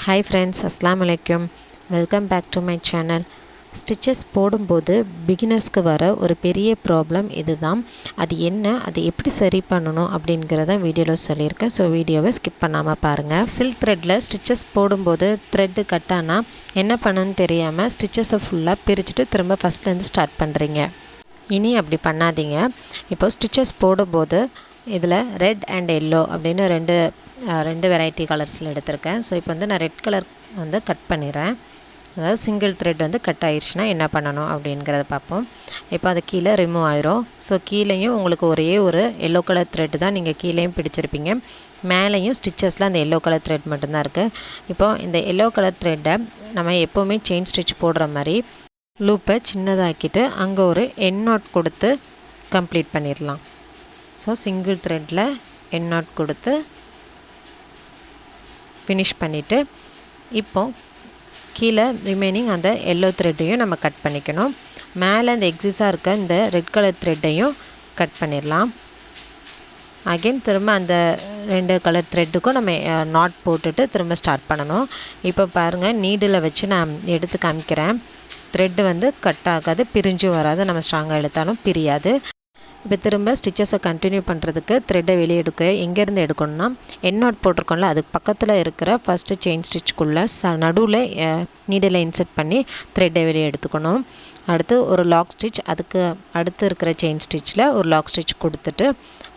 Hi friends, Assalamu alaikum. Welcome back to my channel. Stitches போடும்போது பிகினர்ஸ்க்கு வர ஒரு பெரிய ப்ராப்ளம் இதுதான். அது என்ன, அது எப்படி சரி பண்ணணும் அப்படிங்கிறத வீடியோவில் சொல்லியிருக்கேன். ஸோ வீடியோவை ஸ்கிப் பண்ணாமல் பாருங்கள். சில்க் த்ரெட்டில் ஸ்டிச்சஸ் போடும்போது த்ரெட்டு கட்டானா என்ன பண்ணணும்னு தெரியாமல் ஸ்டிச்சஸை ஃபுல்லாக பிரிச்சுட்டு திரும்ப ஃபஸ்ட்லேருந்து ஸ்டார்ட் பண்ணுறீங்க. இனி அப்படி பண்ணாதீங்க. இப்போ ஸ்டிச்சஸ் போடும்போது இதில் ரெட் அண்ட் எல்லோ அப்படின்னு ரெண்டு வெரைட்டி கலர்ஸில் எடுத்திருக்கேன். ஸோ இப்போ நான் ரெட் கலர் கட் பண்ணிடுறேன். அதாவது சிங்கிள் த்ரெட் கட் ஆயிடுச்சுன்னா என்ன பண்ணணும் அப்படிங்கிறத பார்ப்போம். இப்போ அது கீழே ரிமூவ் ஆயிரும். ஸோ கீழேயும் உங்களுக்கு ஒரே ஒரு எல்லோ கலர் த்ரெட்டு தான் நீங்கள் கீழேயும் பிடிச்சிருப்பீங்க. மேலேயும் ஸ்டிச்சஸில் அந்த எல்லோ கலர் த்ரெட் மட்டும்தான் இருக்குது. இப்போ இந்த எல்லோ கலர் த்ரெட்டை நம்ம எப்போவுமே செயின் ஸ்டிச் போடுற மாதிரி லூப்பை சின்னதாக்கிட்டு அங்கே ஒரு எண்ட் நாட் கொடுத்து கம்ப்ளீட் பண்ணிடலாம். ஸோ சிங்கிள் த்ரெட்டில் எண்ட் நாட் கொடுத்து ஃபினிஷ் பண்ணிவிட்டு இப்போ கீழே ரிமைனிங் அந்த எல்லோ த்ரெட்டையும் நம்ம கட் பண்ணிக்கணும். மேலே அந்த எக்ஸிஸாக இருக்க இந்த ரெட் கலர் த்ரெட்டையும் கட் பண்ணிடலாம். அகெயின் திரும்ப அந்த ரெண்டு கலர் த்ரெட்டுக்கும் நம்ம நாட் போட்டுட்டு திரும்ப ஸ்டார்ட் பண்ணணும். இப்போ பாருங்கள், நீடில் வச்சு நான் எடுத்து காமிக்கிறேன். த்ரெட்டு கட் ஆகாது, பிரிஞ்சும் வராது, நம்ம ஸ்ட்ராங்காக எடுத்தாலும் பிரியாது. இப்போ திரும்ப ஸ்டிச்சஸை கண்டினியூ பண்ணுறதுக்கு த்ரெட்டை வெளியே எங்கேருந்து எடுக்கணும்னா எண்ட் நாட் போட்டிருக்கோம்ல அதுக்கு பக்கத்தில் இருக்கிற ஃபஸ்ட்டு செயின் ஸ்டிச்சுக்குள்ளே நடுவில் நீடில் இன்செர்ட் பண்ணி த்ரெட்டை வெளியே எடுத்துக்கணும். அடுத்து ஒரு லாக் ஸ்டிச், அதுக்கு அடுத்து இருக்கிற செயின் ஸ்டிச்சில் ஒரு லாக் ஸ்டிச் கொடுத்துட்டு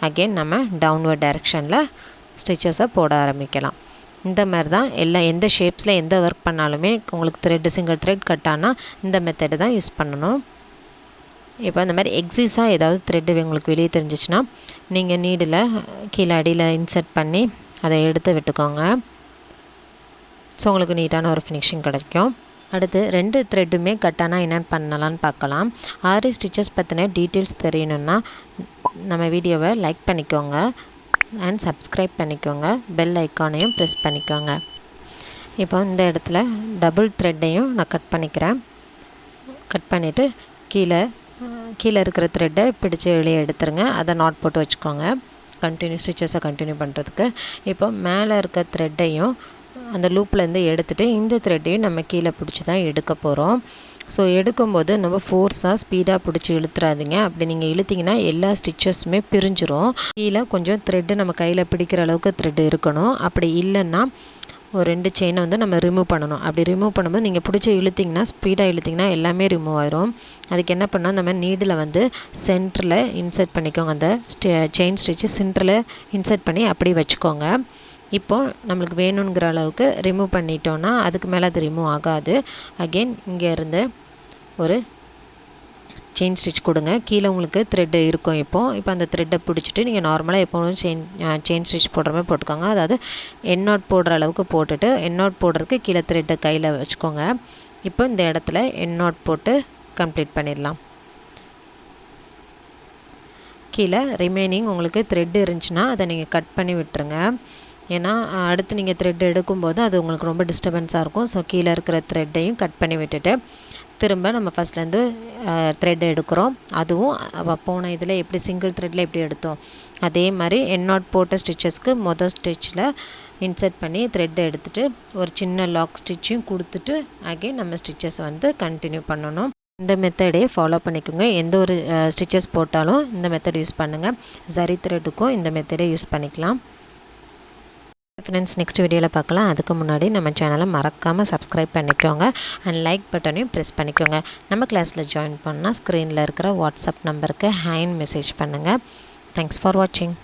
அகெயின் நம்ம டவுன்வர்ட் டைரெக்ஷனில் ஸ்டிச்சஸை போட ஆரம்பிக்கலாம். இந்த மாதிரி தான் எந்த ஷேப்ஸில் எந்த ஒர்க் பண்ணாலுமே உங்களுக்கு சிங்கிள் த்ரெட் கட் ஆனால் இந்த மெத்தடு தான் யூஸ் பண்ணணும். இப்போ அந்த மாதிரி எக்ஸிஸாக ஏதாவது த்ரெட்டு உங்களுக்கு வெளியே தெரிஞ்சிச்சுன்னா நீங்கள் நீடில் கீழே அடியில் இன்சர்ட் பண்ணி அதை எடுத்து விட்டுக்கோங்க. ஸோ உங்களுக்கு நீட்டான ஒரு ஃபினிஷிங் கிடைக்கும். அடுத்து ரெண்டு த்ரெட்டுமே கட்டானால் என்னென்னு பண்ணலான்னு பார்க்கலாம். ஆரி ஸ்டிச்சஸ் பற்றின டீட்டெயில்ஸ் தெரியணுன்னா நம்ம வீடியோவை லைக் பண்ணிக்கோங்க அண்ட் சப்ஸ்கிரைப் பண்ணிக்கோங்க. பெல் ஐக்கானையும் ப்ரெஸ் பண்ணிக்கோங்க. இப்போ இந்த இடத்துல டபுள் த்ரெட்டையும் நான் கட் பண்ணிக்கிறேன். கட் பண்ணிவிட்டு கீழே இருக்கிற த்ரெட்டை பிடிச்சி வெளியே எடுத்துருங்க. அதை நாட் போட்டு வச்சுக்கோங்க ஸ்டிச்சஸை கண்டினியூ பண்ணுறதுக்கு. இப்போ மேலே இருக்க த்ரெட்டையும் அந்த லூப்லேருந்து எடுத்துகிட்டு இந்த த்ரெட்டையும் நம்ம கீழே பிடிச்சி தான் எடுக்க போகிறோம். ஸோ எடுக்கும்போது நம்ம ஃபோர்ஸாக ஸ்பீடாக பிடிச்சி இழுத்துறாதீங்க. அப்படி நீங்கள் இழுத்திங்கன்னா எல்லா ஸ்டிச்சஸுமே பிரிஞ்சிரும். கீழே கொஞ்சம் த்ரெட்டு நம்ம கையில் பிடிக்கிற அளவுக்கு த்ரெட்டு இருக்கணும். அப்படி இல்லைன்னா ஒரு 2 செயினை நம்ம ரிமூவ் பண்ணணும். அப்படி ரிமூவ் பண்ணும்போது நீங்கள் பிடிச்சி இழுத்திங்கன்னா ஸ்பீடாக இழுத்திங்கன்னா எல்லாமே ரிமூவ் ஆயிரும். அதுக்கு என்ன பண்ணால் நம்ம நீடில் சென்டரில் இன்சர்ட் பண்ணிக்கோங்க. அந்த செயின் ஸ்டிச்சு சென்டரில் இன்சர்ட் பண்ணி அப்படி வச்சுக்கோங்க. இப்போது நம்மளுக்கு வேணுங்கிற அளவுக்கு ரிமூவ் பண்ணிட்டோன்னா அதுக்கு மேலே அது ரிமூவ் ஆகாது. அகெயின் இங்கேருந்து ஒரு செயின் ஸ்டிச் கொடுங்க. கீழே உங்களுக்கு த்ரெட்டு இருக்கும். இப்போ அந்த த்ரெட்டை பிடிச்சிட்டு நீங்கள் நார்மலாக எப்போவும் செயின் ஸ்டிச் போடுற மாதிரி போட்டுக்கோங்க. அதாவது எண்ட் நாட் போடுற அளவுக்கு போட்டுட்டு எண்ட் நாட் போடுறதுக்கு கீழே த்ரெட்டை கையில் வச்சுக்கோங்க. இப்போ இந்த இடத்துல எண்ட் நாட் போட்டு கம்ப்ளீட் பண்ணிடலாம். கீழே ரிமைனிங் உங்களுக்கு த்ரெட்டு இருந்துச்சுன்னா அதை நீங்கள் கட் பண்ணி விட்டுருங்க. ஏன்னா அடுத்து நீங்கள் த்ரெட் எடுக்கும்போது அது உங்களுக்கு ரொம்ப டிஸ்டர்பன்ஸாக இருக்கும். ஸோ கீழே இருக்கிற த்ரெட்டையும் கட் பண்ணி விட்டுட்டு திரும்ப நம்ம ஃபஸ்ட்லேருந்து த்ரெட் எடுக்கிறோம். அதுவும் போன இதில் எப்படி சிங்கிள் த்ரெட்டில் எப்படி எடுத்தோம் அதே மாதிரி எண்ட் நாட் போட்ட ஸ்டிச்சஸ்க்கு மொதல் ஸ்டிச்சில் இன்சர்ட் பண்ணி த்ரெட்டை எடுத்துகிட்டு ஒரு சின்ன லாக் ஸ்டிச்சையும் கொடுத்துட்டு அகெயின் நம்ம ஸ்டிச்சஸ் கண்டினியூ பண்ணணும். இந்த மெத்தடே ஃபாலோ பண்ணிக்கோங்க. எந்த ஒரு ஸ்டிச்சஸ் போட்டாலும் இந்த மெத்தட் யூஸ் பண்ணுங்கள். சரி த்ரெட்டுக்கும் இந்த மெத்தடே யூஸ் பண்ணிக்கலாம். ஃப்ரெண்ட்ஸ், நெக்ஸ்ட் வீடியோவில் பார்க்கலாம். அதுக்கு முன்னாடி நம்ம சேனலை மறக்காமல் சப்ஸ்கிரைப் பண்ணிக்கோங்க அண்ட் லைக் பட்டனையும் ப்ரெஸ் பண்ணிக்கோங்க. நம்ம கிளாஸில் ஜாயின் பண்ணால் ஸ்க்ரீனில் இருக்கிற வாட்ஸ்அப் நம்பருக்கு ஹேண்ட் மெசேஜ் பண்ணுங்கள். தேங்க்ஸ் ஃபார் வாட்சிங்.